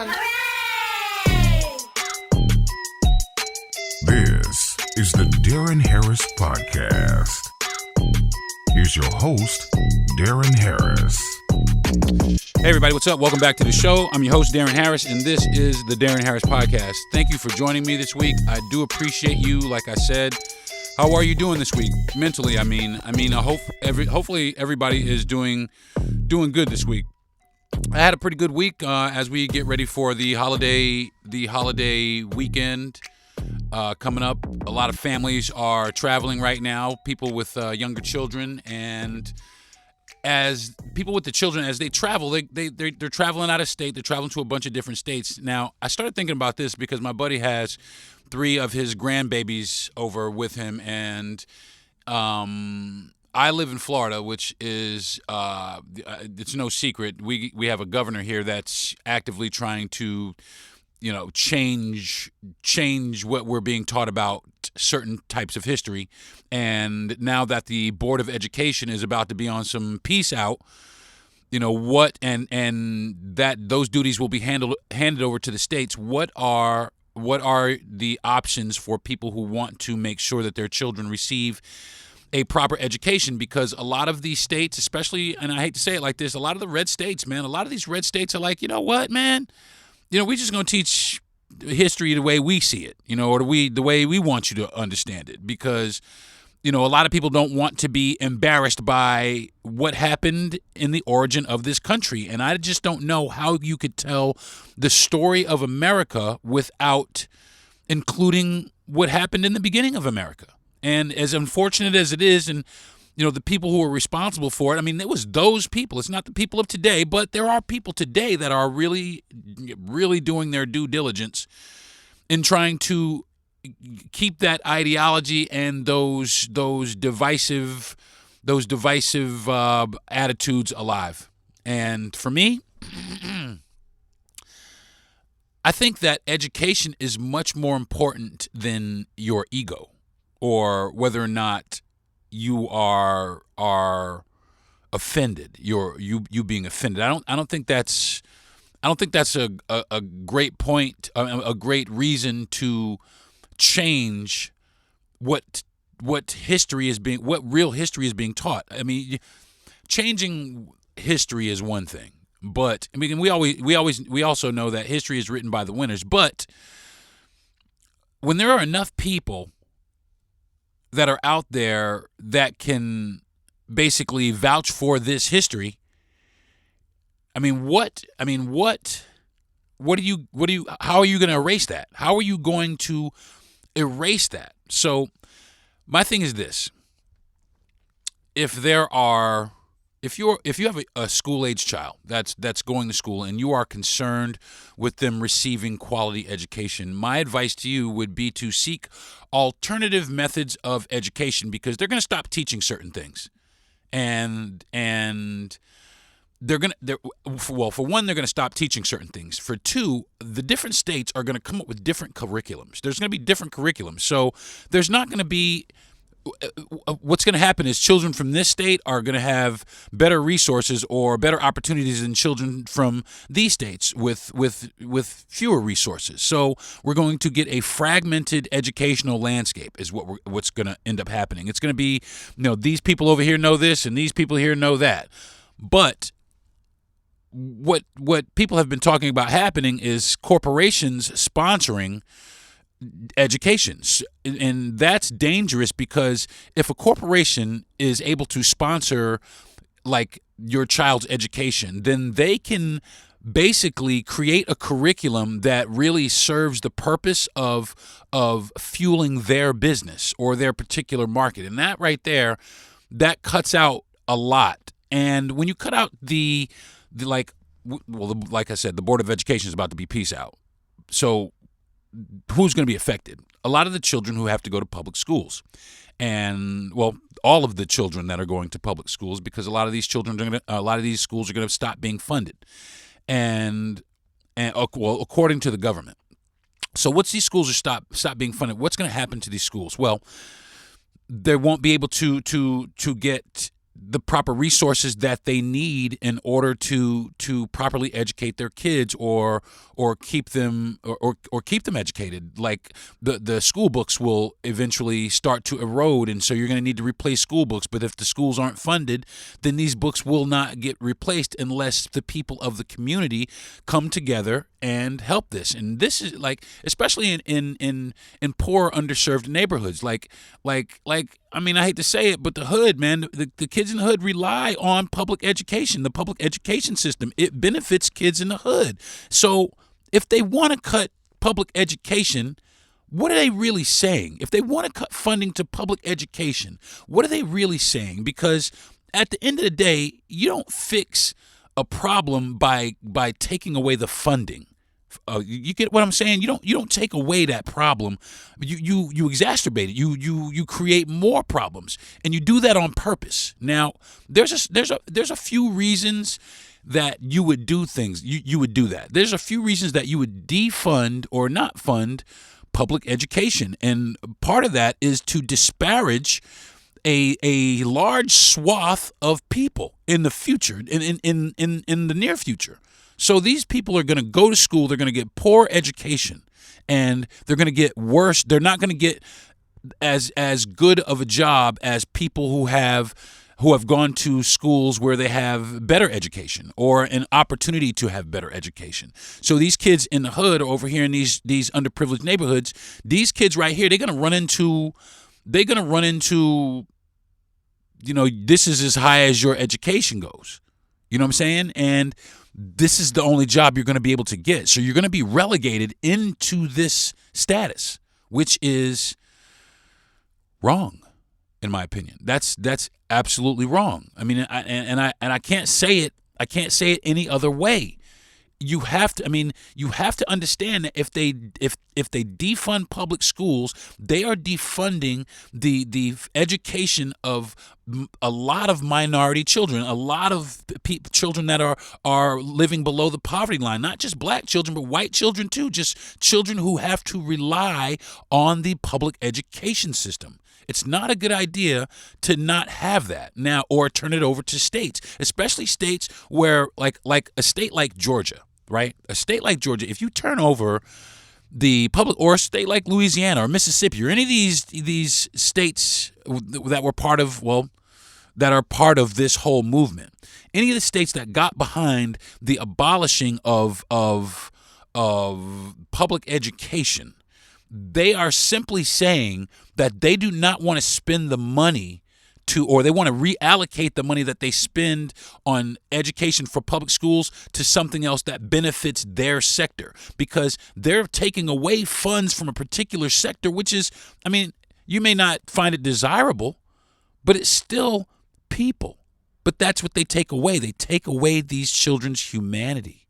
This is the Deron Harris Podcast. Here's your host, Deron Harris. Hey everybody, what's up? Welcome back to the show. I'm your host, Deron Harris, and this is the Deron Harris Podcast. Thank you for joining me this week. I do appreciate you, like I said. How are you doing this week? Mentally, I mean, hopefully everybody is doing good this week. I had a pretty good week as we get ready for the holiday weekend coming up. A lot of families are traveling right now, people with younger children, and as people with the children, as they travel, they're traveling out of state. They're traveling to a bunch of different states. Now, I started thinking about this because my buddy has 3 of his grandbabies over with him, and I live in Florida, which is it's no secret. We have a governor here that's actively trying to, change what we're being taught about certain types of history. And now that the Board of Education is about to be on some peace out, what and that those duties will be handed over to the states. What are the options for people who want to make sure that their children receive a proper education? Because a lot of these states, especially, and I hate to say it like this, a lot of the red states, man, a lot of these red states are like, you know what, man? We're just going to teach history the way we see it, or the way we want you to understand it. Because, a lot of people don't want to be embarrassed by what happened in the origin of this country. And I just don't know how you could tell the story of America without including what happened in the beginning of America. And as unfortunate as it is, and the people who are responsible for it, I mean, it was those people. It's not the people of today, but there are people today that are really, really doing their due diligence in trying to keep that ideology and those divisive attitudes alive. And for me, I think that education is much more important than your ego, or whether or not you are offended. You being offended. I don't think that's a great point. A great reason to change what real history is being taught. I mean, changing history is one thing, but I mean, we also know that history is written by the winners. But when there are enough people that are out there that can basically vouch for this history, how are you going to erase that? How are you going to erase that? So my thing is this: if you have a school-age child that's going to school and you are concerned with them receiving quality education, my advice to you would be to seek alternative methods of education, because they're going to stop teaching certain things, and for one, they're going to stop teaching certain things. For two, the different states are going to come up with different curriculums. There's going to be different curriculums. So there's not going to be what's going to happen is children from this state are going to have better resources or better opportunities than children from these states with fewer resources. So we're going to get a fragmented educational landscape is what's going to end up happening. It's going to be, these people over here know this and these people here know that. But what people have been talking about happening is corporations sponsoring educations, and that's dangerous, because if a corporation is able to sponsor like your child's education, then they can basically create a curriculum that really serves the purpose of fueling their business or their particular market. And that right there, that cuts out a lot. And when you cut out like I said, the Board of Education is about to be peace out. So who's going to be affected? A lot of the children who have to go to public schools, and all of the children that are going to public schools, because a lot of these schools are going to stop being funded, and according to the government. So once these schools are stop being funded, what's going to happen to these schools? Well, they won't be able to get the proper resources that they need in order to properly educate their kids or keep them or keep them educated. Like the school books will eventually start to erode, and so you're going to need to replace school books. But if the schools aren't funded, then these books will not get replaced unless the people of the community come together and help this. And this is like, especially in poor, underserved neighborhoods, like I mean, I hate to say it, but the hood, man, the kids in the hood rely on public education, the public education system. It benefits kids in the hood. So if they want to cut public education, what are they really saying? If they want to cut funding to public education, what are they really saying? Because at the end of the day, you don't fix a problem by taking away the funding. You get what I'm saying? You don't take away that problem. You exacerbate it. You create more problems, and you do that on purpose. Now, there's a few reasons that you would do things. You would do that. There's a few reasons that you would defund or not fund public education, and part of that is to disparage a large swath of people in the future, in the near future. So these people are going to go to school, they're going to get poor education, and they're going to get worse. They're not going to get as good of a job as people who have gone to schools where they have better education or an opportunity to have better education. So these kids in the hood over here in these underprivileged neighborhoods, these kids right here, they're going to run into, this is as high as your education goes. You know what I'm saying? And this is the only job you're going to be able to get. So you're going to be relegated into this status, which is wrong, in my opinion. That's absolutely wrong. I mean, I can't say it. I can't say it any other way. You have to understand that if they defund public schools, they are defunding the education of a lot of minority children, a lot of children that are living below the poverty line, not just black children, but white children too, just children who have to rely on the public education system. It's not a good idea to not have that now or turn it over to states, especially states where like a state like Georgia, right? A state like Georgia, if you turn over the public, or a state like Louisiana or Mississippi or any of these states that were part of, that are part of this whole movement, any of the states that got behind the abolishing of public education, they are simply saying that they do not want to spend the money or they want to reallocate the money that they spend on education for public schools to something else that benefits their sector, because they're taking away funds from a particular sector, which is, I mean, you may not find it desirable, but it's still people. But that's what they take away. They take away these children's humanity.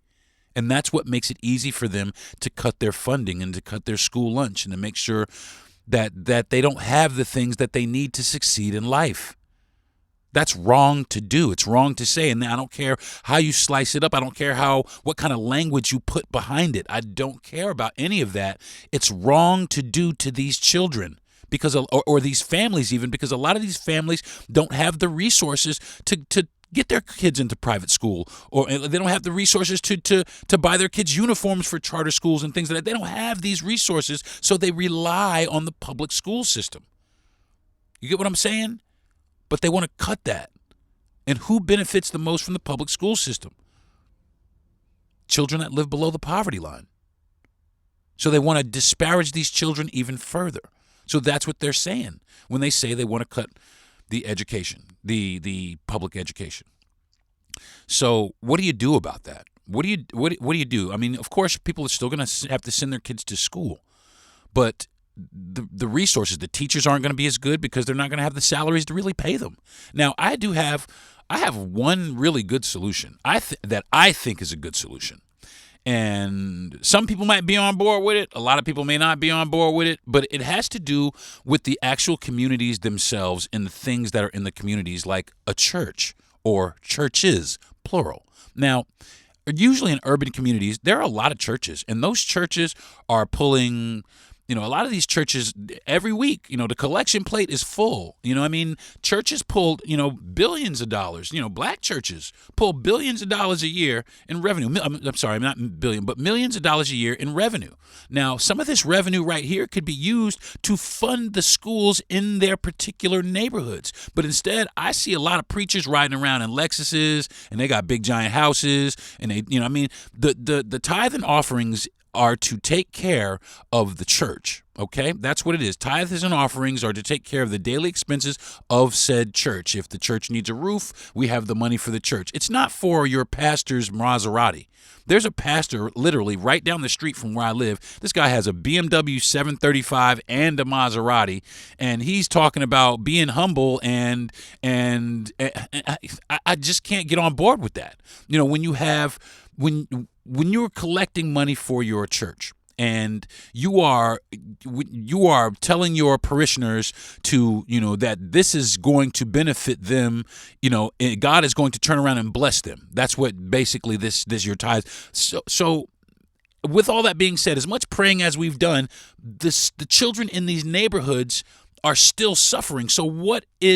And that's what makes it easy for them to cut their funding and to cut their school lunch and to make sure that they don't have the things that they need to succeed in life. That's wrong to do. It's wrong to say. And I don't care how you slice it up. I don't care what kind of language you put behind it. I don't care about any of that. It's wrong to do to these children because or these families even, because a lot of these families don't have the resources to get their kids into private school, or they don't have the resources to buy their kids uniforms for charter schools and things like that. They don't have these resources, so they rely on the public school system. You get what I'm saying? But they want to cut that. And who benefits the most from the public school system? Children that live below the poverty line. So they want to disparage these children even further. So that's what they're saying when they say they want to cut the education, the public education. So what do you do about that? What do you do? I mean, of course, people are still going to have to send their kids to school, but the resources, the teachers aren't going to be as good because they're not going to have the salaries to really pay them. Now, I have one really good solution that I think is a good solution. And some people might be on board with it. A lot of people may not be on board with it. But it has to do with the actual communities themselves and the things that are in the communities, like a church or churches, plural. Now, usually in urban communities, there are a lot of churches. And those churches are pulling A lot of these churches every week, the collection plate is full. Churches pull, billions of dollars. Black churches pull billions of dollars a year in revenue. I'm sorry, not billion, but millions of dollars a year in revenue. Now, some of this revenue right here could be used to fund the schools in their particular neighborhoods. But instead, I see a lot of preachers riding around in Lexuses, and they got big giant houses, and the tithe and offerings are to take care of the church, okay? That's what it is. Tithes and offerings are to take care of the daily expenses of said church. If the church needs a roof, we have the money for the church. It's not for your pastor's Maserati. There's a pastor literally right down the street from where I live. This guy has a BMW 735 and a Maserati, and he's talking about being humble, and I just can't get on board with that. When you're collecting money for your church, and you are telling your parishioners to, that this is going to benefit them, and God is going to turn around and bless them. That's what basically this your tithe. So with all that being said, as much praying as we've done, the children in these neighborhoods are still suffering. So what are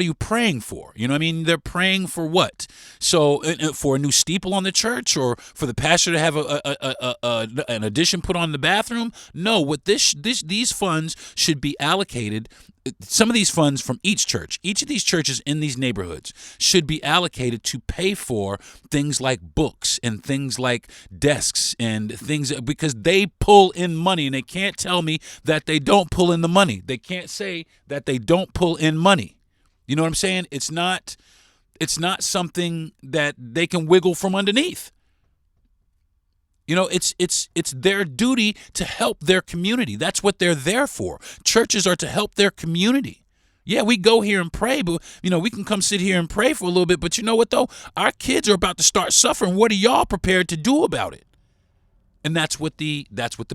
you praying for? They're praying for what? So for a new steeple on the church, or for the pastor to have an addition put on the bathroom? No, what these funds should be allocated. Some of these funds from each of these churches in these neighborhoods should be allocated to pay for things like books and things like desks and things, because they pull in money, and they can't tell me that they don't pull in the money. They can't say that they don't pull in money. You know what I'm saying? It's not something that they can wiggle from underneath. It's their duty to help their community. That's what they're there for. Churches are to help their community. Yeah, we go here and pray, but, we can come sit here and pray for a little bit. But you know what, though? Our kids are about to start suffering. What are y'all prepared to do about it? And that's what the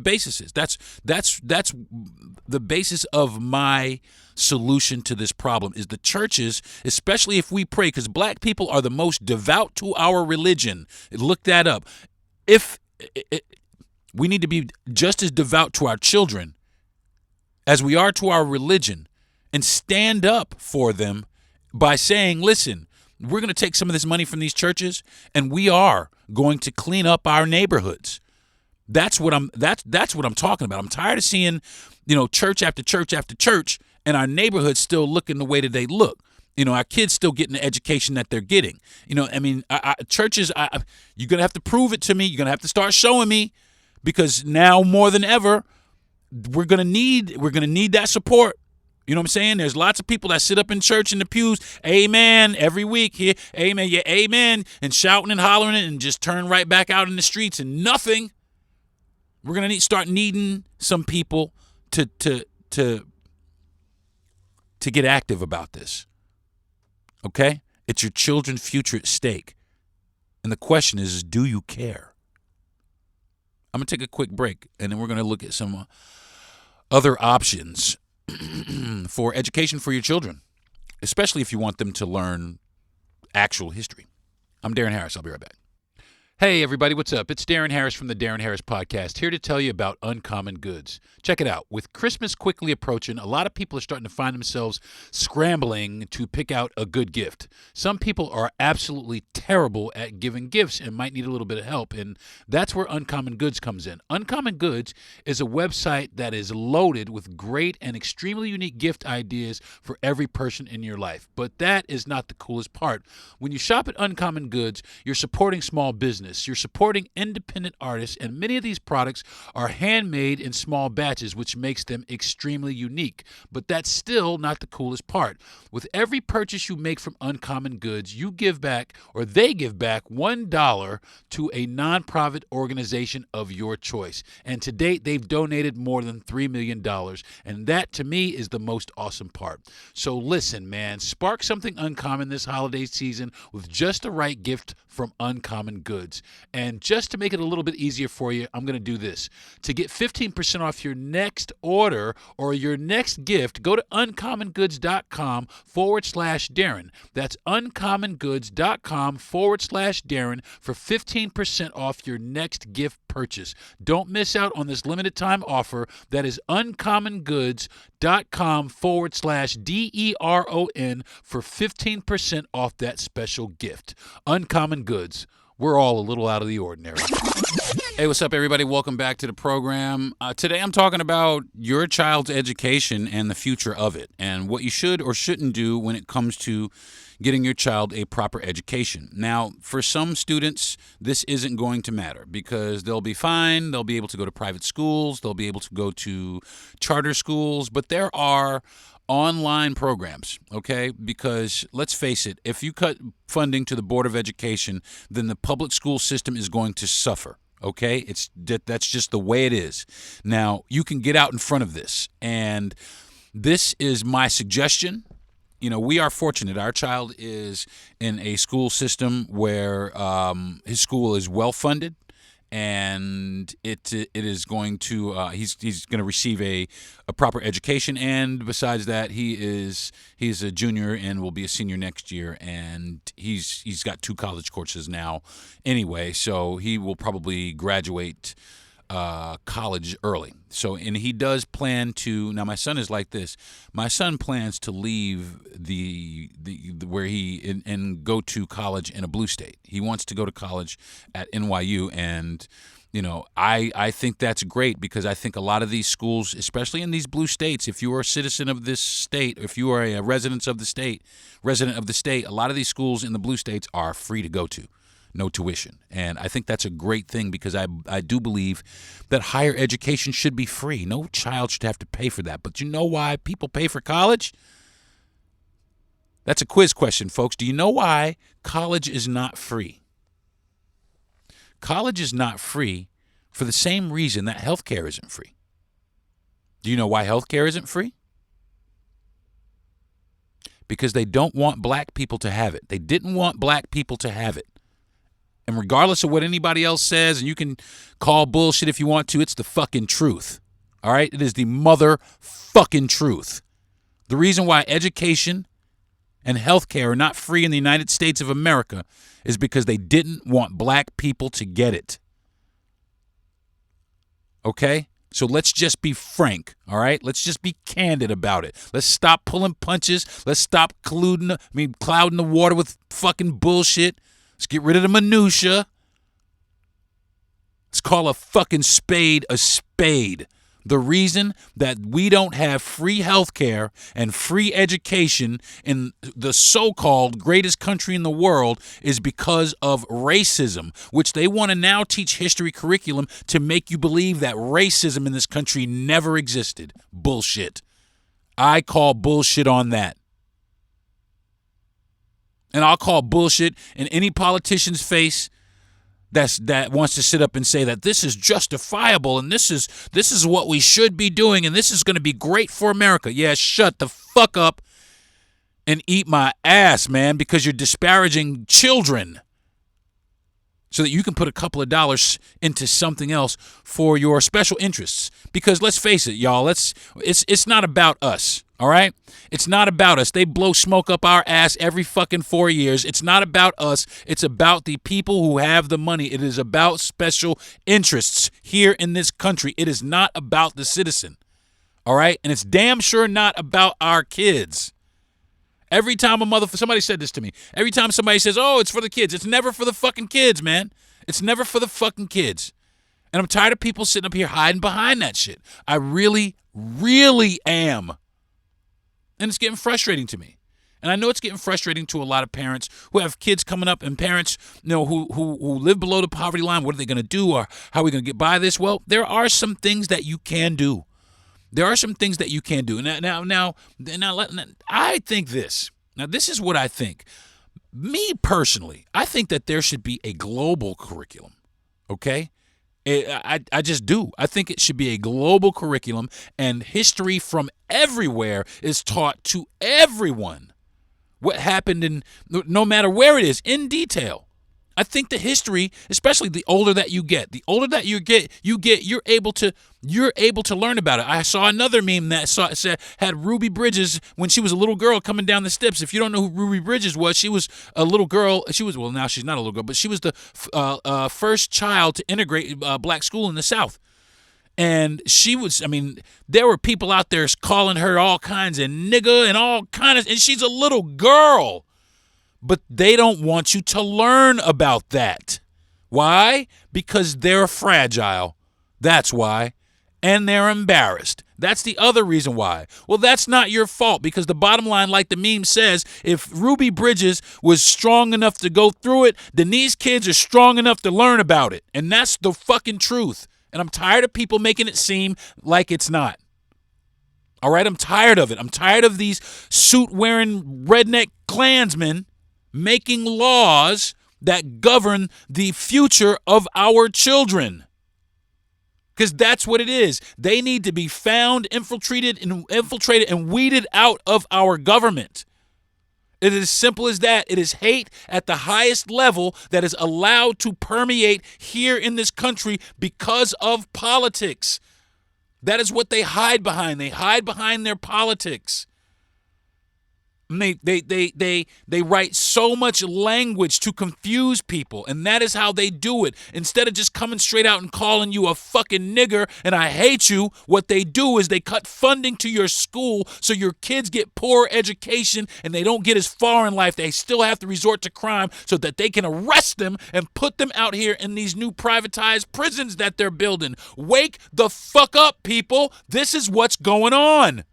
basis is. That's the basis of my solution to this problem, is the churches, especially if we pray, because black people are the most devout to our religion. Look that up. We need to be just as devout to our children as we are to our religion, and stand up for them by saying, listen, we're going to take some of this money from these churches, and we are going to clean up our neighborhoods. That's what I'm talking about. I'm tired of seeing, church after church after church, and our neighborhoods still looking the way that they look. Our kids still getting the education that they're getting. Churches, you're going to have to prove it to me. You're going to have to start showing me, because now more than ever, we're going to need that support. You know what I'm saying? There's lots of people that sit up in church in the pews, amen, every week here, amen, yeah, amen, and shouting and hollering it, and just turn right back out in the streets and nothing. We're going to start needing some people to get active about this. Okay? It's your children's future at stake. And the question is, do you care? I'm going to take a quick break, and then we're going to look at some other options for education for your children, especially if you want them to learn actual history. I'm Darren Harris. I'll be right back. Hey, everybody, what's up? It's Darren Harris from the Darren Harris Podcast, here to tell you about Uncommon Goods. Check it out. With Christmas quickly approaching, a lot of people are starting to find themselves scrambling to pick out a good gift. Some people are absolutely terrible at giving gifts and might need a little bit of help, and that's where Uncommon Goods comes in. Uncommon Goods is a website that is loaded with great and extremely unique gift ideas for every person in your life. But that is not the coolest part. When you shop at Uncommon Goods, you're supporting small business. You're supporting independent artists, and many of these products are handmade in small batches, which makes them extremely unique. But that's still not the coolest part. With every purchase you make from Uncommon Goods, you give back, or they give back, $1 to a nonprofit organization of your choice. And to date, they've donated more than $3 million. And that, to me, is the most awesome part. So listen, man, spark something uncommon this holiday season with just the right gift from Uncommon Goods. coupons. And just to make it a little bit easier for you, I'm going to do this. To get 15% off your next order or your next gift, go to uncommongoods.com/Deron. That's uncommongoods.com/Deron for 15% off your next gift purchase. Don't miss out on this limited time offer. That is uncommongoods.com/DERON for 15% off that special gift. Uncommon Goods. We're all a little out of the ordinary. Hey, what's up, everybody? Welcome back to the program. Today I'm talking about your child's education and the future of it, and what you should or shouldn't do when it comes to getting your child a proper education. Now, for some students, this isn't going to matter because they'll be fine. They'll be able to go to private schools. They'll be able to go to charter schools. But there are online programs, okay? Because let's face it, if you cut funding to the Board of Education, then the public school system is going to suffer. Okay, that's just the way it is. Now, you can get out in front of this, and this is my suggestion. You know, we are fortunate. Our child is in a school system where his school is well funded, and it is going to he's going to receive a proper education. And besides that, he's a junior and will be a senior next year, and he's got 2 college courses now anyway, so he will probably graduate college early. So, and he does plan to. Now, my son is like this. My son plans to leave the where and go to college in a blue state. He wants to go to college at NYU, and you know, I think that's great because I think a lot of these schools, especially in these blue states, if you are a citizen of this state, if you are a resident of the state, a lot of these schools in the blue states are free to go to. No tuition. And I think that's a great thing because I do believe that higher education should be free. No child should have to pay for that. But you know why people pay for college? That's a quiz question, folks. Do you know why college is not free? College is not free for the same reason that healthcare isn't free. Do you know why healthcare isn't free? Because they don't want black people to have it. They didn't want black people to have it. And regardless of what anybody else says, and you can call bullshit if you want to, it's the fucking truth. All right? It is the motherfucking truth. The reason why education and healthcare are not free in the United States of America is because they didn't want black people to get it. Okay? So let's just be frank, all right? Let's just be candid about it. Let's stop pulling punches. Let's stop clouding the water with fucking bullshit. Let's get rid of the minutia. Let's call a fucking spade a spade. The reason that we don't have free health care and free education in the so-called greatest country in the world is because of racism, which they want to now teach history curriculum to make you believe that racism in this country never existed. Bullshit. I call bullshit on that. And I'll call bullshit in any politician's face that wants to sit up and say that this is justifiable and this is what we should be doing and this is going to be great for America. Yeah, shut the fuck up and eat my ass, man, because you're disparaging children so that you can put a couple of dollars into something else for your special interests. Because let's face it, y'all, it's not about us. All right? It's not about us. They blow smoke up our ass every fucking 4 years. It's not about us. It's about the people who have the money. It is about special interests here in this country. It is not about the citizen. All right? And it's damn sure not about our kids. Every time somebody said this to me. Every time somebody says, oh, it's for the kids. It's never for the fucking kids, man. It's never for the fucking kids. And I'm tired of people sitting up here hiding behind that shit. I really, really am. And it's getting frustrating to me. And I know it's getting frustrating to a lot of parents who have kids coming up and parents, you know, who live below the poverty line. What are they going to do? Or how are we going to get by this? Well, there are some things that you can do. There are some things that you can do. Now, I think this. Now, this is what I think. Me personally, I think that there should be a global curriculum. Okay? I just do. I think it should be a global curriculum, and history from everywhere is taught to everyone. What happened no matter where it is, in detail. I think the history, especially the older that you get, you're able to learn about it. I saw another meme that had Ruby Bridges when she was a little girl coming down the steps. If you don't know who Ruby Bridges was, she was a little girl. Well, now she's not a little girl, but she was the first child to integrate black school in the South. And there were people out there calling her all kinds of nigga and all kinds of, and she's a little girl. But they don't want you to learn about that. Why? Because they're fragile. That's why. And they're embarrassed. That's the other reason why. Well, that's not your fault, because the bottom line, like the meme says, if Ruby Bridges was strong enough to go through it, then these kids are strong enough to learn about it. And that's the fucking truth. And I'm tired of people making it seem like it's not. All right? I'm tired of it. I'm tired of these suit-wearing redneck Klansmen making laws that govern the future of our children. Because that's what it is. They need to be found, infiltrated, and weeded out of our government. It is as simple as that. It is hate at the highest level that is allowed to permeate here in this country because of politics. That is what they hide behind. They hide behind their politics. And they write so much language to confuse people, and that is how they do it. Instead of just coming straight out and calling you a fucking nigger and I hate you, what they do is they cut funding to your school so your kids get poor education and they don't get as far in life. They still have to resort to crime so that they can arrest them and put them out here in these new privatized prisons that they're building. Wake the fuck up, people. This is what's going on.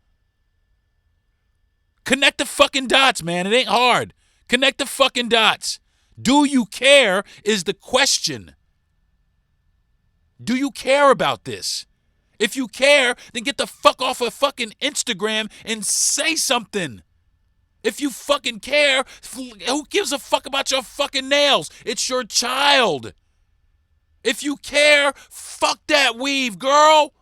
Connect the fucking dots, man. It ain't hard. Connect the fucking dots. Do you care is the question. Do you care about this? If you care, then get the fuck off of fucking Instagram and say something. If you fucking care, who gives a fuck about your fucking nails? It's your child. If you care, fuck that weave, girl.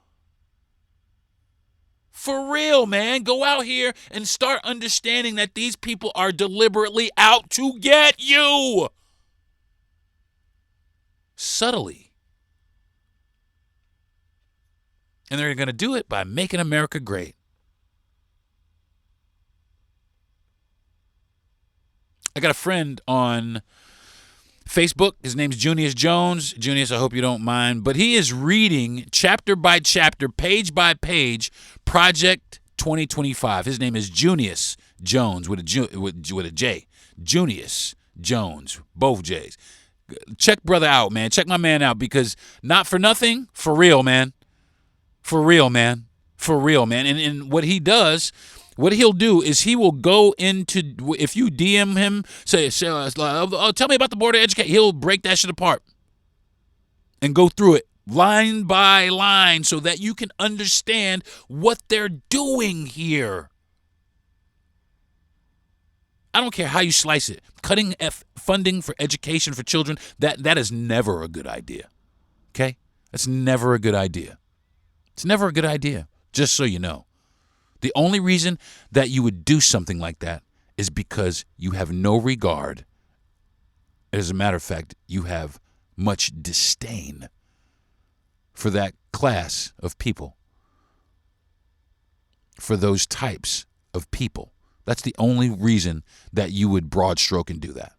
For real, man. Go out here and start understanding that these people are deliberately out to get you. Subtly. And they're going to do it by making America great. I got a friend on Facebook. His name's Junius Jones. Junius, I hope you don't mind. But he is reading chapter by chapter, page by page, Project 2025. His name is Junius Jones with a J. Junius Jones, both J's. Check brother out, man. Check my man out, because not for nothing, for real, man. For real, man. For real, man. And what he does, what he'll do is he will go into, if you DM him, say tell me about the Board of Education, he'll break that shit apart and go through it line by line so that you can understand what they're doing here. I don't care how you slice it. Cutting funding for education for children, that is never a good idea. Okay? That's never a good idea. It's never a good idea, just so you know. The only reason that you would do something like that is because you have no regard. As a matter of fact, you have much disdain for that class of people, for those types of people. That's the only reason that you would broad stroke and do that.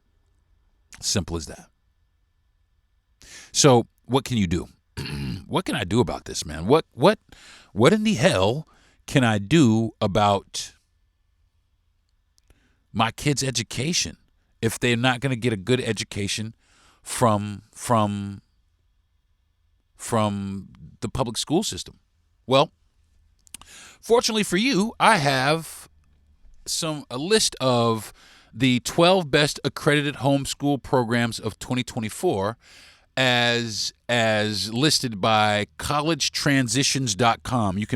Simple as that. So what can you do? What can I do about this, man? What in the hell can I do about my kids' education if they're not going to get a good education from the public school system? Well, fortunately for you, I have a list of the 12 best accredited homeschool programs of 2024 as listed by collegetransitions.com. You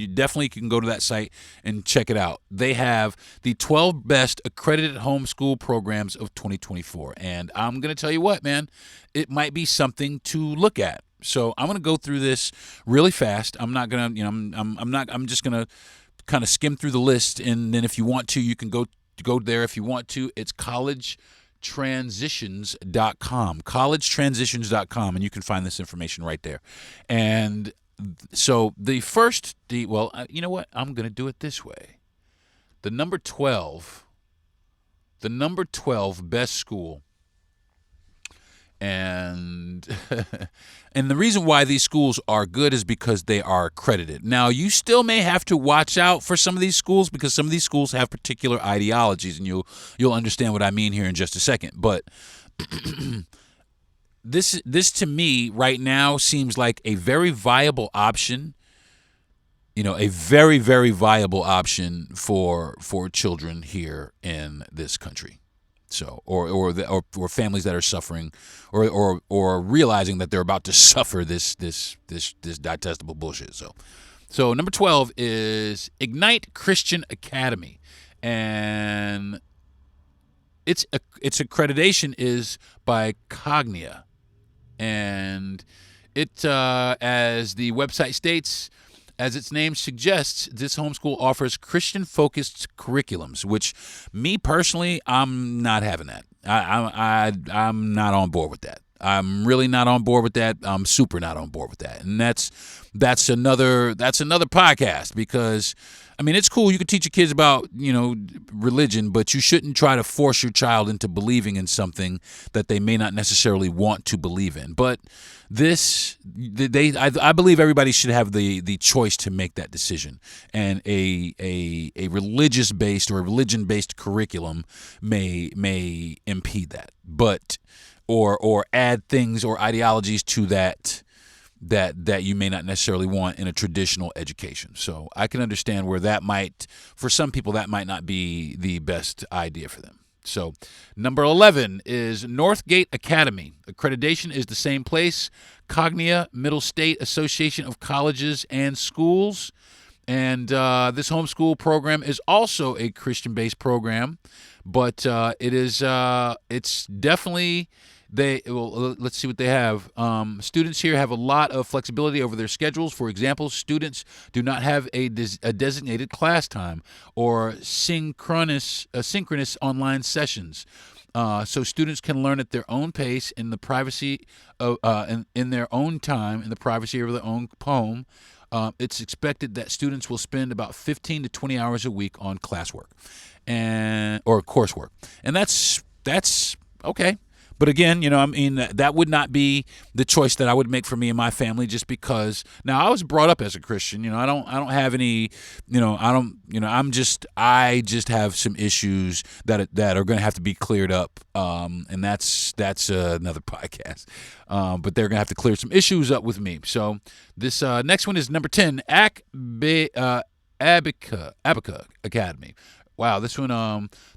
definitely can go to that site and check it out. They have the 12 best accredited homeschool programs of 2024. And I'm going to tell you what, man, it might be something to look at. So I'm going to go through this really fast. I'm not going to, I'm just going to kind of skim through the list, and then if you want to, you can go there if you want to. It's collegetransitions.com. collegetransitions.com, and you can find this information right there. And so you know what? I'm going to do it this way. The number 12 best school, and and the reason why these schools are good is because they are accredited. Now, you still may have to watch out for some of these schools because some of these schools have particular ideologies, and you'll understand what I mean here in just a second. But this to me right now seems like a very viable option. A very, very viable option for children here in this country. So, or families that are suffering, or realizing that they're about to suffer this detestable bullshit. So number 12 is Ignite Christian Academy, and its accreditation is by Cognia, and it, as the website states, as its name suggests, this homeschool offers Christian-focused curriculums, which, me personally, I'm not having that. I'm not on board with that. I'm really not on board with that. I'm super not on board with that. And that's another podcast, because I mean, it's cool. You can teach your kids about, religion, but you shouldn't try to force your child into believing in something that they may not necessarily want to believe in. But I believe everybody should have the choice to make that decision. And a religious-based or a religion-based curriculum may impede that, or add things or ideologies to that you may not necessarily want in a traditional education. So I can understand where for some people, that might not be the best idea for them. So number 11 is Northgate Academy. Accreditation is the same place, Cognia, Middle State Association of Colleges and Schools. And this homeschool program is also a Christian-based program, but it's definitely... let's see what they have. Students here have a lot of flexibility over their schedules. For example, students do not have a designated class time or synchronous online sessions. So students can learn at their own pace in the privacy of in their own time, in the privacy of their own home. It's expected that students will spend about 15 to 20 hours a week on classwork or coursework, and that's okay. But again, that would not be the choice that I would make for me and my family, just because. Now, I was brought up as a Christian. I don't have any. I just have some issues that are going to have to be cleared up. And that's another podcast. But they're going to have to clear some issues up with me. So this next one is number 10, Abaca Academy. Wow, this one,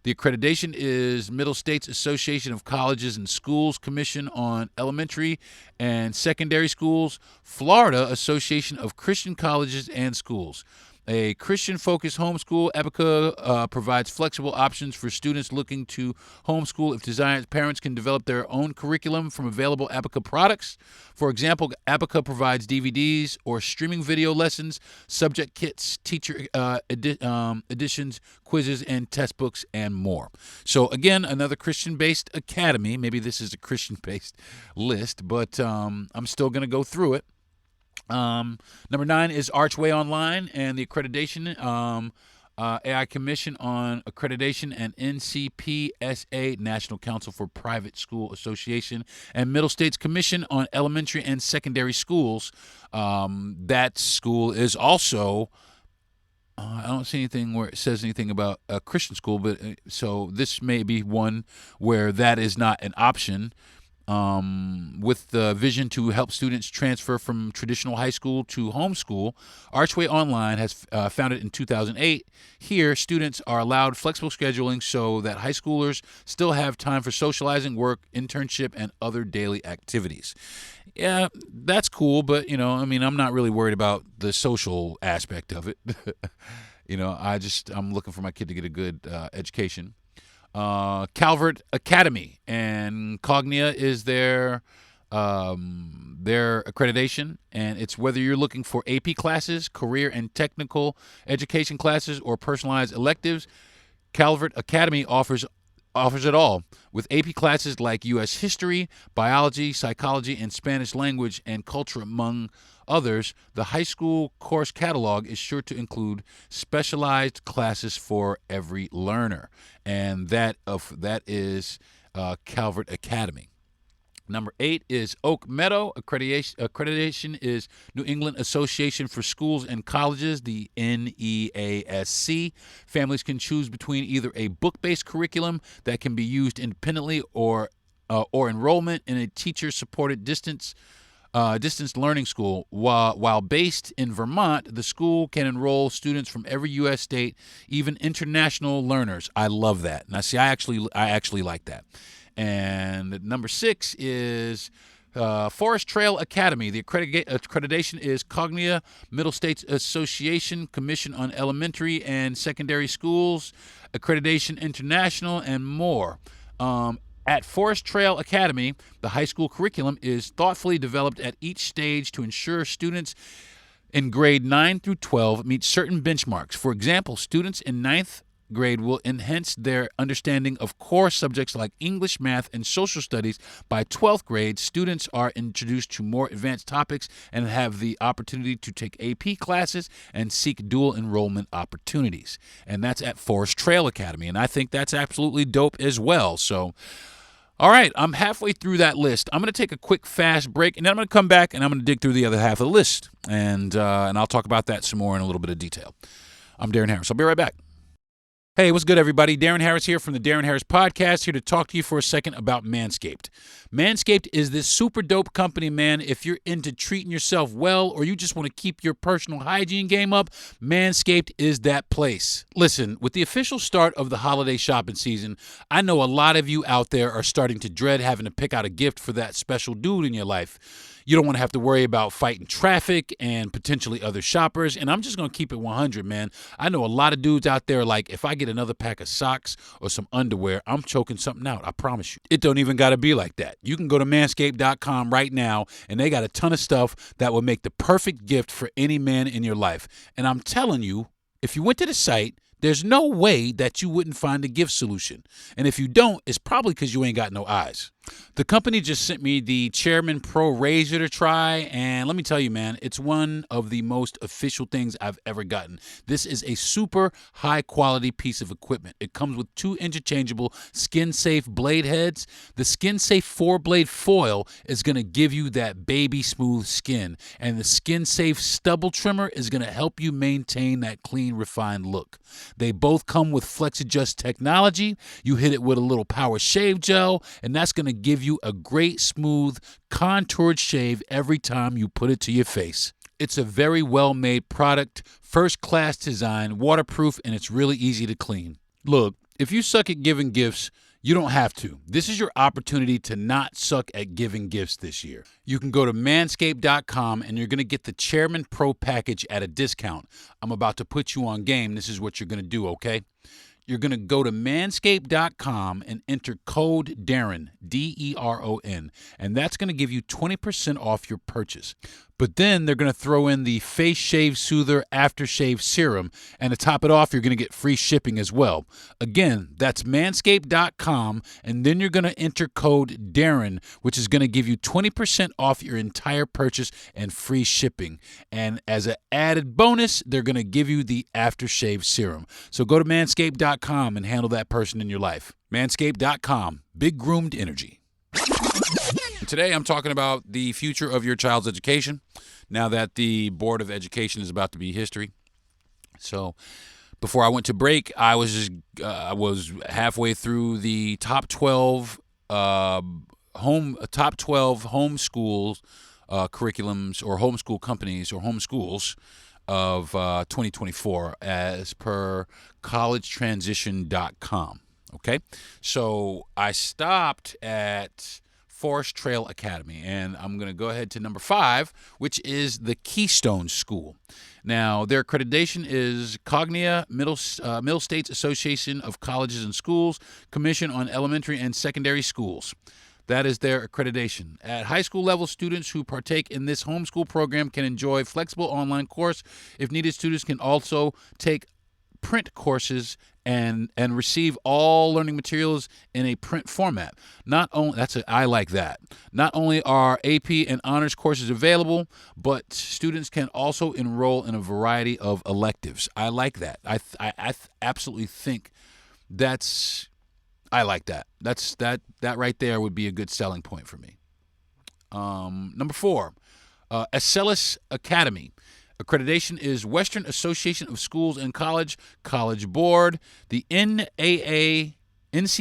the accreditation is Middle States Association of Colleges and Schools Commission on Elementary and Secondary Schools, Florida Association of Christian Colleges and Schools. A Christian-focused homeschool, Abaca provides flexible options for students looking to homeschool if desired. Parents can develop their own curriculum from available Abaca products. For example, Abaca provides DVDs or streaming video lessons, subject kits, teacher editions, quizzes, and test books, and more. So again, another Christian-based academy. Maybe this is a Christian-based list, but I'm still going to go through it. Number 9 is Archway Online and the accreditation, AI Commission on Accreditation and NCPSA, National Council for Private School Association, and Middle States Commission on Elementary and Secondary Schools. That school is also, I don't see anything where it says anything about a Christian school, but so this may be one where that is not an option. With the vision to help students transfer from traditional high school to homeschool, Archway Online has founded in 2008. Here, students are allowed flexible scheduling so that high schoolers still have time for socializing, work, internship, and other daily activities. Yeah, that's cool, but, I'm not really worried about the social aspect of it. I'm looking for my kid to get a good education. Calvert Academy and Cognia is their accreditation, and it's whether you're looking for AP classes, career and technical education classes, or personalized electives. Calvert Academy offers offers it all. With AP classes like U.S. history, biology, psychology, and Spanish language and culture, among others, the high school course catalog is sure to include specialized classes for every learner. And that is Calvert Academy. Number 8 is Oak Meadow. Accreditation is New England Association for Schools and Colleges, the NEASC. Families can choose between either a book-based curriculum that can be used independently or enrollment in a teacher-supported distance learning school. While based in Vermont, the school can enroll students from every U.S. state, even international learners. I love that. Now, see, I actually like that. And number 6 is Forest Trail Academy. The accreditation is Cognia Middle States Association, Commission on Elementary and Secondary Schools, Accreditation International, and more. At Forest Trail Academy, the high school curriculum is thoughtfully developed at each stage to ensure students in grade 9 through 12 meet certain benchmarks. For example, students in 9th grade will enhance their understanding of core subjects like English, math, and social studies. By 12th grade, students are introduced to more advanced topics and have the opportunity to take AP classes and seek dual enrollment opportunities. And that's at Forest Trail Academy, and I think that's absolutely dope as well. So, all right, I'm halfway through that list. I'm going to take a quick, fast break, and then I'm going to come back, and I'm going to dig through the other half of the list, and I'll talk about that some more in a little bit of detail. I'm Darren Harris. I'll be right back. Hey, what's good, everybody? Darren Harris here from the Darren Harris Podcast, here to talk to you for a second about Manscaped. Manscaped is this super dope company, man. If you're into treating yourself well or you just want to keep your personal hygiene game up, Manscaped is that place. Listen, with the official start of the holiday shopping season, I know a lot of you out there are starting to dread having to pick out a gift for that special dude in your life. You don't want to have to worry about fighting traffic and potentially other shoppers. And I'm just going to keep it 100, man. I know a lot of dudes out there like, if I get another pack of socks or some underwear, I'm choking something out. I promise you. It don't even got to be like that. You can go to manscaped.com right now, and they got a ton of stuff that will make the perfect gift for any man in your life. And I'm telling you, if you went to the site, there's no way that you wouldn't find a gift solution. And if you don't, it's probably because you ain't got no eyes. The company just sent me the Chairman Pro Razor to try, and let me tell you, man, it's one of the most official things I've ever gotten. This is a super high-quality piece of equipment. It comes with 2 interchangeable skin-safe blade heads. The skin-safe 4-blade foil is going to give you that baby-smooth skin, and the skin-safe stubble trimmer is going to help you maintain that clean, refined look. They both come with FlexAdjust technology. You hit it with a little power shave gel, and that's going to give you a great, smooth, contoured shave every time you put it to your face. It's a very well-made product, first-class design, waterproof, and it's really easy to clean. Look, if you suck at giving gifts, you don't have to. This is your opportunity to not suck at giving gifts this year. You can go to manscaped.com and you're going to get the Chairman Pro package at a discount. I'm about to put you on game. This is what you're going to do, okay? You're going to go to manscaped.com and enter code Deron, D-E-R-O-N, and that's going to give you 20% off your purchase. But then they're going to throw in the Face Shave Soother Aftershave Serum, and to top it off, you're going to get free shipping as well. Again, that's manscaped.com, and then you're going to enter code Deron, which is going to give you 20% off your entire purchase and free shipping. And as an added bonus, they're going to give you the Aftershave Serum. So go to manscaped.com and handle that person in your life. Manscaped.com, big groomed energy. Today I'm talking about the future of your child's education now that the Board of Education is about to be history. So before I went to break, I was halfway through the top 12 homeschool curriculums or homeschool companies or homeschools of 2024 as per collegetransition.com. Okay, so I stopped at Forest Trail Academy, and I'm going to go ahead to number 5, which is the Keystone School. Now, their accreditation is Cognia Middle States Association of Colleges and Schools, Commission on Elementary and Secondary Schools. That is their accreditation. At high school level, students who partake in this homeschool program can enjoy flexible online course. If needed, students can also take print courses and receive all learning materials in a print format. I like that. Not only are AP and honors courses available, but students can also enroll in a variety of electives. I like that. I absolutely think I like that. That right there would be a good selling point for me. Number 4, Acellus Academy. Accreditation is Western Association of Schools and College Board, the NCAA, and it's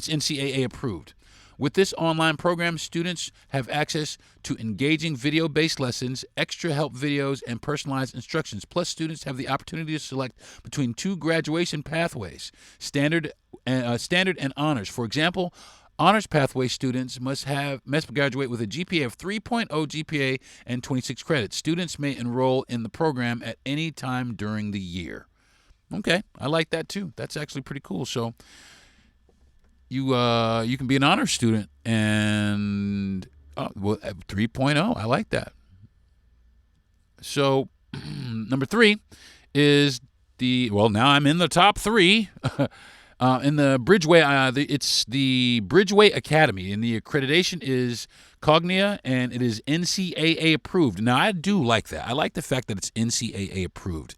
NCAA approved. With this online program, students have access to engaging video-based lessons, extra help videos, and personalized instructions. Plus, students have the opportunity to select between 2 graduation pathways, standard and honors. For example, honors pathway students must graduate with a GPA of 3.0 GPA and 26 credits. Students may enroll in the program at any time during the year. Okay, I like that too. That's actually pretty cool. So you can be an honors student and 3.0. I like that. So number 3 is now I'm in the top 3. In the Bridgeway, it's the Bridgeway Academy, and the accreditation is Cognia, and it is NCAA approved. Now, I do like that. I like the fact that it's NCAA approved.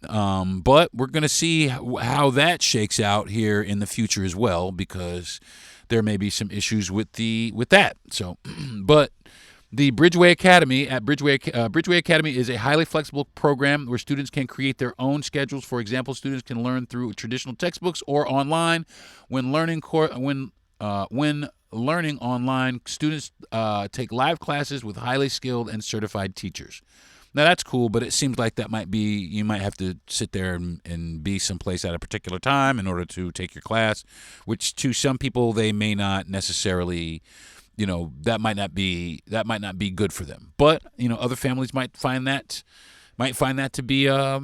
But we're going to see how that shakes out here in the future as well, because there may be some issues with that. So, but the Bridgeway Academy Bridgeway Academy is a highly flexible program where students can create their own schedules. For example, students can learn through traditional textbooks or online. When learning online, students take live classes with highly skilled and certified teachers. Now, that's cool, but it seems like you might have to sit there and be someplace at a particular time in order to take your class, which to some people they may not necessarily, that might not be good for them. But, other families might find that to be all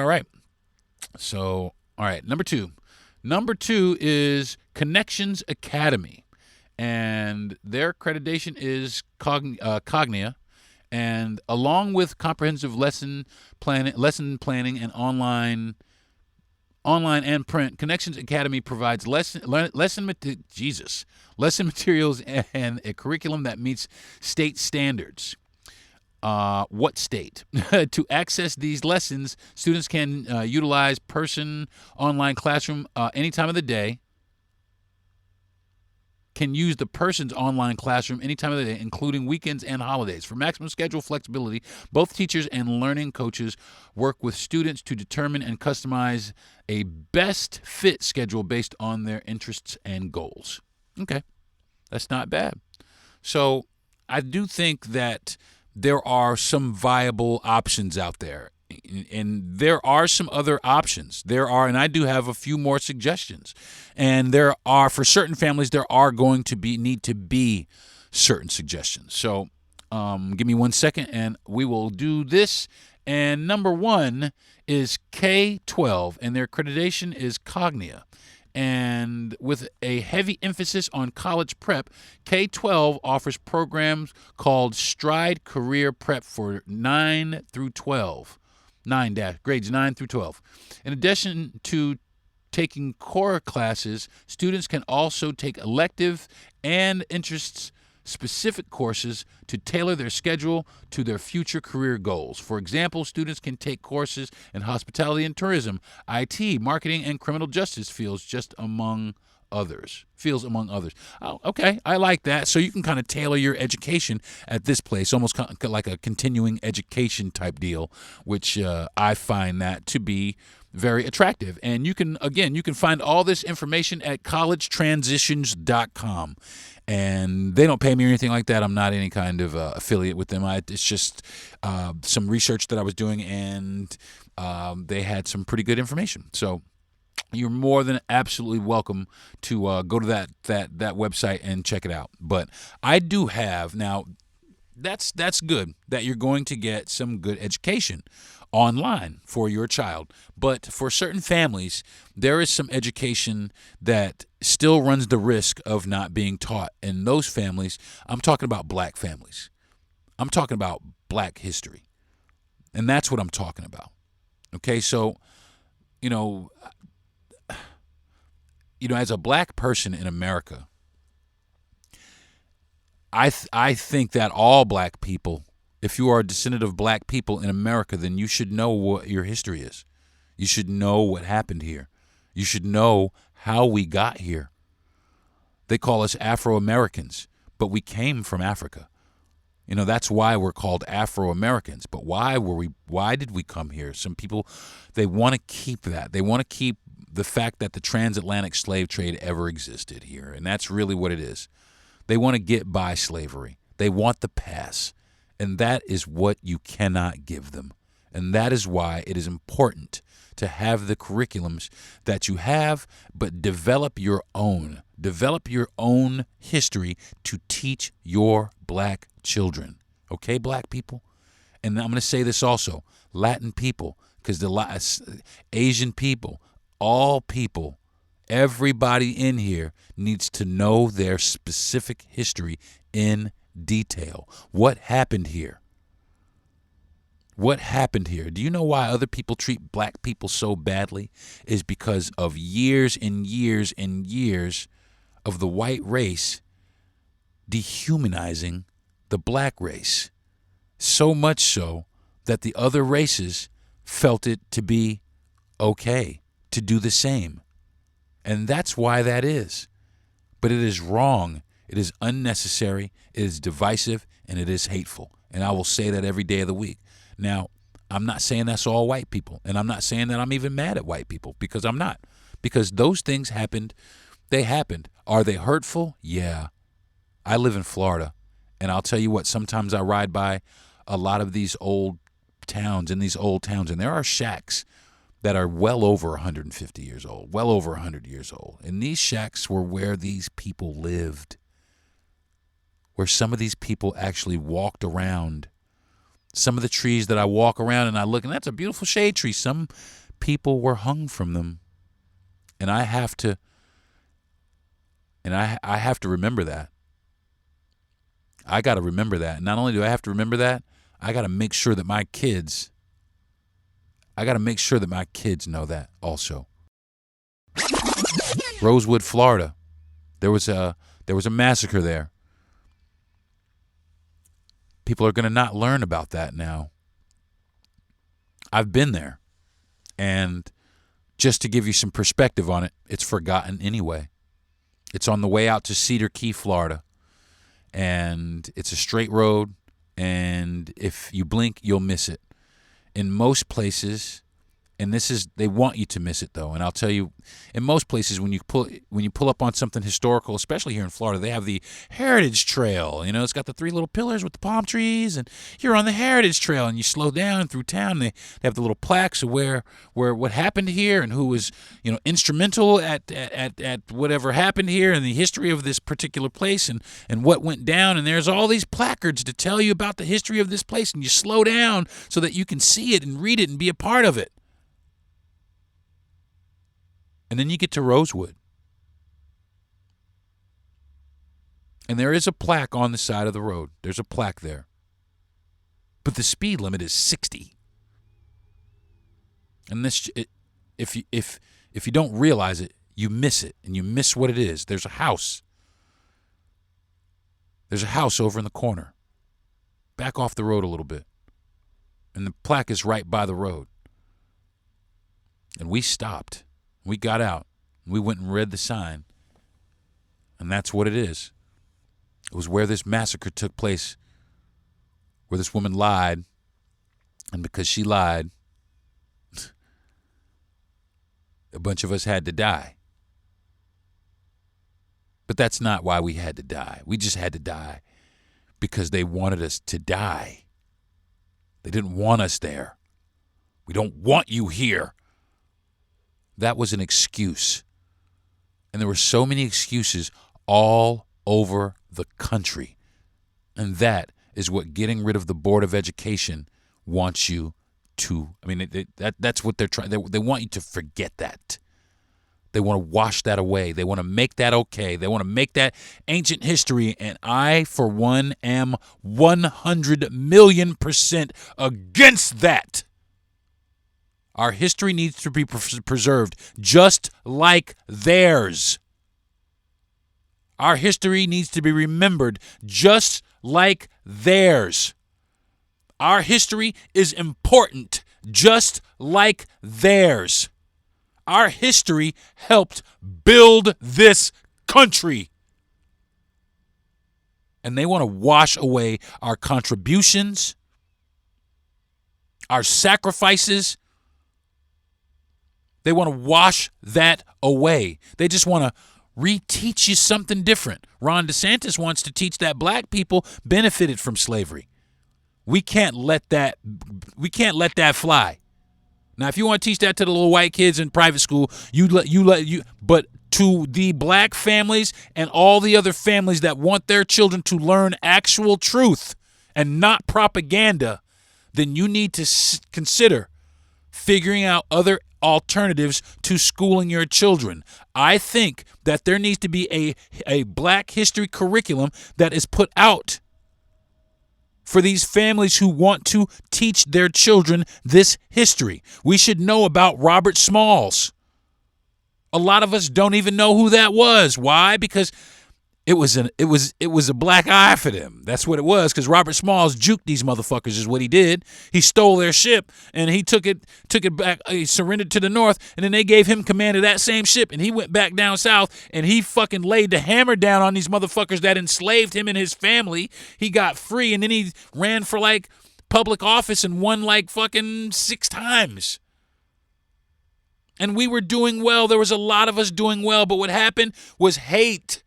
right. So, all right, number 2. Number 2 is Connections Academy, and their accreditation is Cognia. And along with comprehensive lesson planning and online and print, Connections Academy provides lesson materials and a curriculum that meets state standards. What state? To access these lessons, students can utilize online classroom any time of the day. Can use the person's online classroom any time of the day, including weekends and holidays. For maximum schedule flexibility, both teachers and learning coaches work with students to determine and customize a best fit schedule based on their interests and goals. Okay, that's not bad. So I do think that there are some viable options out there. And there are some other options. And I do have a few more suggestions. And for certain families, there are going to need to be certain suggestions. So give me 1 second and we will do this. And number 1 is K-12, and their accreditation is Cognia. And with a heavy emphasis on college prep, K-12 offers programs called Stride Career Prep for grades 9 through 12. In addition to taking core classes, students can also take elective and interest-specific courses to tailor their schedule to their future career goals. For example, students can take courses in hospitality and tourism, IT, marketing, and criminal justice fields, among others. Oh, okay, I like that. So you can kind of tailor your education at this place, almost like a continuing education type deal, which I find that to be very attractive. And you can find all this information at collegetransitions.com. And they don't pay me or anything like that. I'm not any kind of affiliate with them. It's just some research that I was doing, and they had some pretty good information. So you're more than absolutely welcome to go to that website and check it out. But I do have now. That's good that you're going to get some good education online for your child. But for certain families, there is some education that still runs the risk of not being taught. And those families, I'm talking about black families. I'm talking about black history. And that's what I'm talking about. Okay, so you know, as a black person in America, I think that all black people, if you are a descendant of black people in America, then you should know what your history is. You should know what happened here. You should know how we got here. They call us Afro-Americans, but we came from Africa. That's why we're called Afro-Americans. But why did we come here? Some people, they want to keep that. They want to keep the fact that the transatlantic slave trade ever existed here. And that's really what it is. They want to get by slavery. They want the pass. And that is what you cannot give them. And that is why it is important to have the curriculums that you have, but develop your own. Develop your own history to teach your black children. Okay, black people? And I'm going to say this also, Latin people, because the Asian people, all people, everybody in here needs to know their specific history in detail. What happened here? What happened here? Do you know why other people treat black people so badly? Is because of years and years and years of the white race dehumanizing the black race. So much so that the other races felt it to be okay to do the same. And that's why that is. But it is wrong. It is unnecessary. It is divisive, and it is hateful. And I will say that every day of the week. Now, I'm not saying that's all white people, and I'm not saying that I'm even mad at white people, because I'm not. Because those things happened. They happened. Are they hurtful? Yeah. I live in Florida, and I'll tell you what, sometimes I ride by a lot of these old towns, and there are shacks that are well over 150 years old, well over 100 years old. And these shacks were where these people lived, where some of these people actually walked around. Some of the trees that I walk around and I look, and that's a beautiful shade tree. Some people were hung from them. And I have to remember that. I got to remember that. And not only do I have to remember that, I got to make sure that my kids know that also. Rosewood, Florida. There was a massacre there. People are going to not learn about that now. I've been there. And just to give you some perspective on it, it's forgotten anyway. It's on the way out to Cedar Key, Florida. And it's a straight road. And if you blink, you'll miss it. In most places, and they want you to miss it though. And I'll tell you, in most places when you pull up on something historical, especially here in Florida, they have the Heritage Trail. It's got the 3 little pillars with the palm trees, and you're on the Heritage Trail, and you slow down through town. They have the little plaques of where what happened here and who was instrumental at whatever happened here in the history of this particular place and what went down. And there's all these placards to tell you about the history of this place, and you slow down so that you can see it and read it and be a part of it. And then you get to Rosewood. And there is a plaque on the side of the road. There's a plaque there. But the speed limit is 60. And if you don't realize it, you miss it, and you miss what it is. There's a house. There's a house over in the corner. Back off the road a little bit. And the plaque is right by the road. And we stopped. We got out. We went and read the sign. And that's what it is. It was where this massacre took place, where this woman lied. And because she lied, a bunch of us had to die. But that's not why we had to die. We just had to die because they wanted us to die. They didn't want us there. We don't want you here. That was an excuse. And there were so many excuses all over the country. And that is what getting rid of the Board of Education wants you to. That's what they're trying. They want you to forget that. They want to wash that away. They want to make that okay. They want to make that ancient history. And I, for one, am 100 million% against that. Our history needs to be preserved just like theirs. Our history needs to be remembered just like theirs. Our history is important just like theirs. Our history helped build this country. And they want to wash away our contributions, our sacrifices. They want to wash that away. They just want to reteach you something different. Ron DeSantis wants to teach that black people benefited from slavery. We can't let that fly. Now, if you want to teach that to the little white kids in private school, but to the black families and all the other families that want their children to learn actual truth and not propaganda, then you need to consider figuring out other alternatives to schooling your children. I think that there needs to be a black history curriculum that is put out for these families who want to teach their children this history. We should know about Robert Smalls. A lot of us don't even know who that was. Why? Because it was a black eye for them. That's what it was, because Robert Smalls juked these motherfuckers is what he did. He stole their ship and he took it back. He surrendered to the North, and then they gave him command of that same ship, and he went back down south and he fucking laid the hammer down on these motherfuckers that enslaved him and his family. He got free, and then he ran for like public office and won like fucking 6 times. And we were doing well. There was a lot of us doing well, but what happened was hate.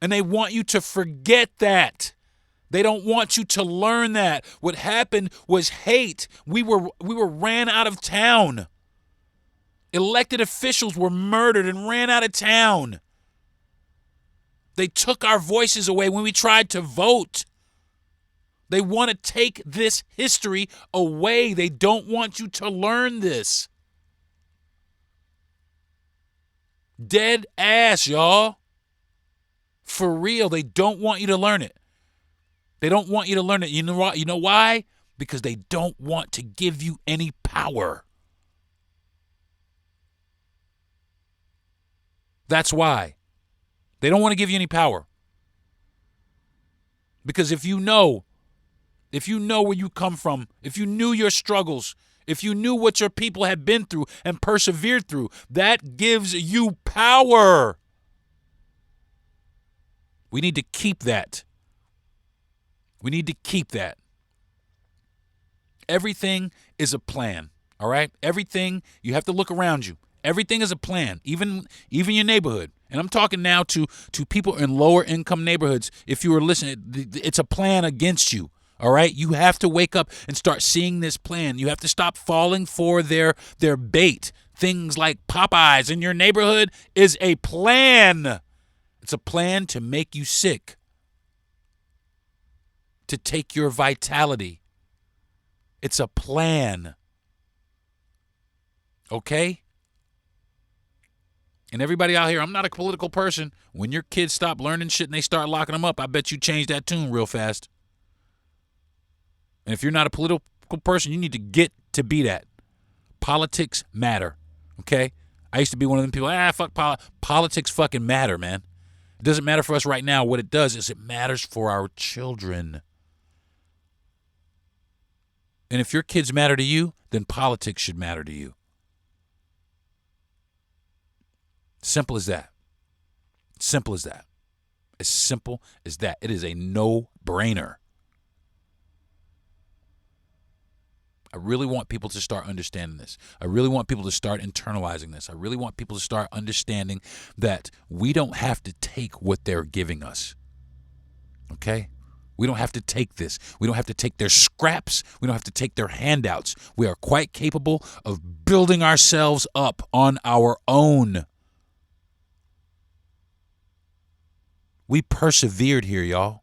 And they want you to forget that. They don't want you to learn that. What happened was hate. We were ran out of town. Elected officials were murdered and ran out of town. They took our voices away when we tried to vote. They want to take this history away. They don't want you to learn this. Dead ass, y'all. For real, they don't want you to learn it. They don't want you to learn it. You know why? Because they don't want to give you any power. That's why. They don't want to give you any power. Because if you know where you come from, if you knew your struggles, if you knew what your people had been through and persevered through, that gives you power. We need to keep that. We need to keep that. Everything is a plan, all right? Everything, you have to look around you. Everything is a plan, even your neighborhood. And I'm talking now to people in lower income neighborhoods. If you were listening, it's a plan against you, all right? You have to wake up and start seeing this plan. You have to stop falling for their bait. Things like Popeyes in your neighborhood is a plan. It's a plan to make you sick, to take your vitality. It's a plan. Okay? And everybody out here, I'm not a political person. When your kids stop learning shit and they start locking them up, I bet you change that tune real fast. And if you're not a political person, you need to get to be that. Politics matter. Okay? I used to be one of them people, fuck politics fucking matter, man. It doesn't matter for us right now. What it does is it matters for our children. And if your kids matter to you, then politics should matter to you. Simple as that. Simple as that. As simple as that. It is a no-brainer. I really want people to start understanding this. I really want people to start internalizing this. I really want people to start understanding that we don't have to take what they're giving us. Okay? We don't have to take this. We don't have to take their scraps. We don't have to take their handouts. We are quite capable of building ourselves up on our own. We persevered here, y'all.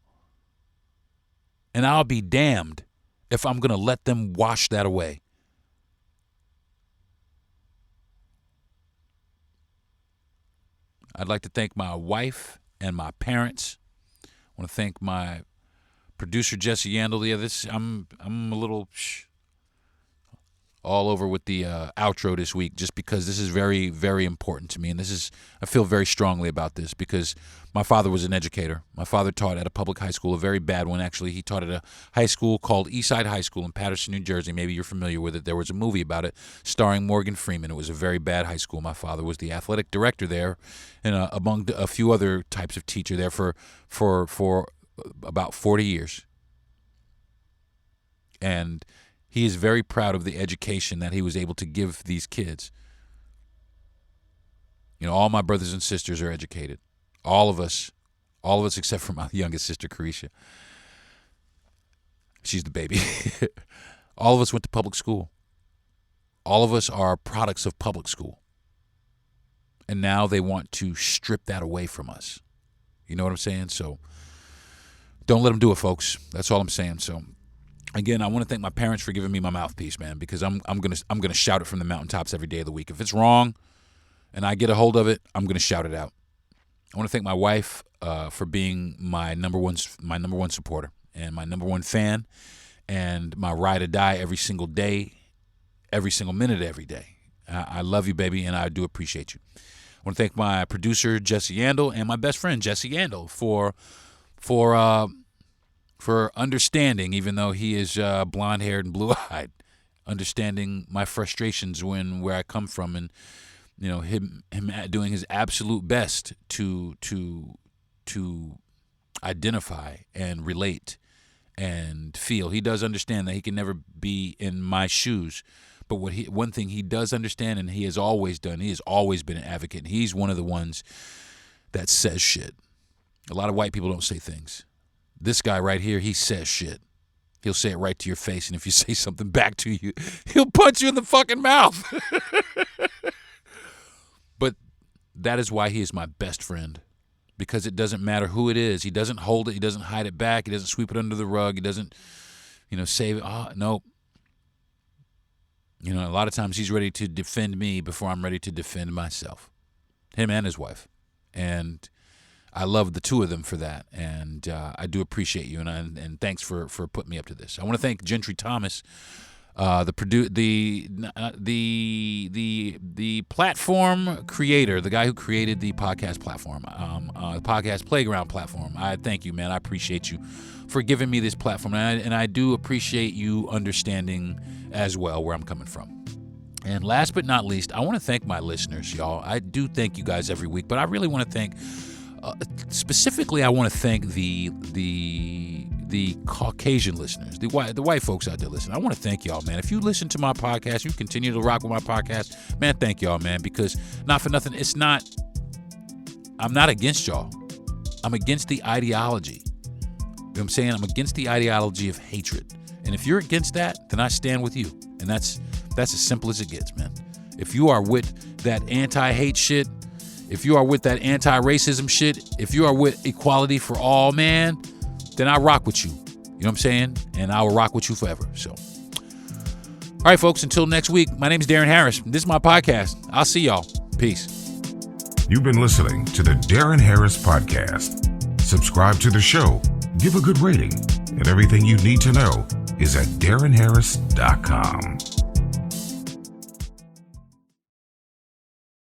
And I'll be damned if I'm going to let them wash that away. I'd like to thank my wife and my parents. I want to thank my producer, Jesse Yandel. Yeah, I'm a little all over with the outro this week, just because this is very, very important to me. And I feel very strongly about this because my father was an educator. My father taught at a public high school, a very bad one, actually. He taught at a high school called Eastside High School in Paterson, New Jersey. Maybe you're familiar with it. There was a movie about it starring Morgan Freeman. It was a very bad high school. My father was the athletic director there, and among a few other types of teacher there for about 40 years. And he is very proud of the education that he was able to give these kids. All my brothers and sisters are educated. All of us except for my youngest sister, Carisha. She's the baby. All of us went to public school. All of us are products of public school. And now they want to strip that away from us. You know what I'm saying? So don't let them do it, folks. That's all I'm saying. So again, I want to thank my parents for giving me my mouthpiece, man, because I'm gonna shout it from the mountaintops every day of the week. If it's wrong and I get a hold of it, I'm gonna shout it out. I want to thank my wife for being my number one supporter and my number one fan and my ride or die every single day, every single minute, every day. I love you, baby, and I do appreciate you. I want to thank my producer, Jesse Yandel, and my best friend, Jesse Yandel, for understanding, even though he is blonde-haired and blue-eyed, understanding my frustrations where I come from, and him doing his absolute best to identify and relate and feel. He does understand that he can never be in my shoes, but one thing he does understand, and he has always done, he has always been an advocate, and he's one of the ones that says shit. A lot of white people don't say things. This guy right here, he says shit. He'll say it right to your face, and if you say something back to you, he'll punch you in the fucking mouth. But that is why he is my best friend, because it doesn't matter who it is. He doesn't hold it. He doesn't hide it back. He doesn't sweep it under the rug. He doesn't, save it. Nope. A lot of times he's ready to defend me before I'm ready to defend myself, him and his wife. And I love the two of them for that, and I do appreciate you, and thanks for putting me up to this. I want to thank Gentry Thomas, the platform creator, the guy who created the podcast platform, podcast playground platform. I thank you, man. I appreciate you for giving me this platform, and I do appreciate you understanding as well where I'm coming from. And last but not least, I want to thank my listeners, y'all. I do thank you guys every week, but I really want to thank. Specifically, I want to thank the Caucasian listeners, the white folks out there listening. I want to thank y'all, man. If you listen to my podcast, you continue to rock with my podcast, man, thank y'all, man, because not for nothing, I'm not against y'all. I'm against the ideology. You know what I'm saying? I'm against the ideology of hatred. And if you're against that, then I stand with you. And that's as simple as it gets, man. If you are with that anti-hate shit, if you are with that anti-racism shit, if you are with equality for all, man, then I rock with you. You know what I'm saying? And I will rock with you forever. So, all right, folks, until next week, my name is Darren Harris. This is my podcast. I'll see y'all. Peace. You've been listening to the Darren Harris Podcast. Subscribe to the show, give a good rating, and everything you need to know is at DarrenHarris.com.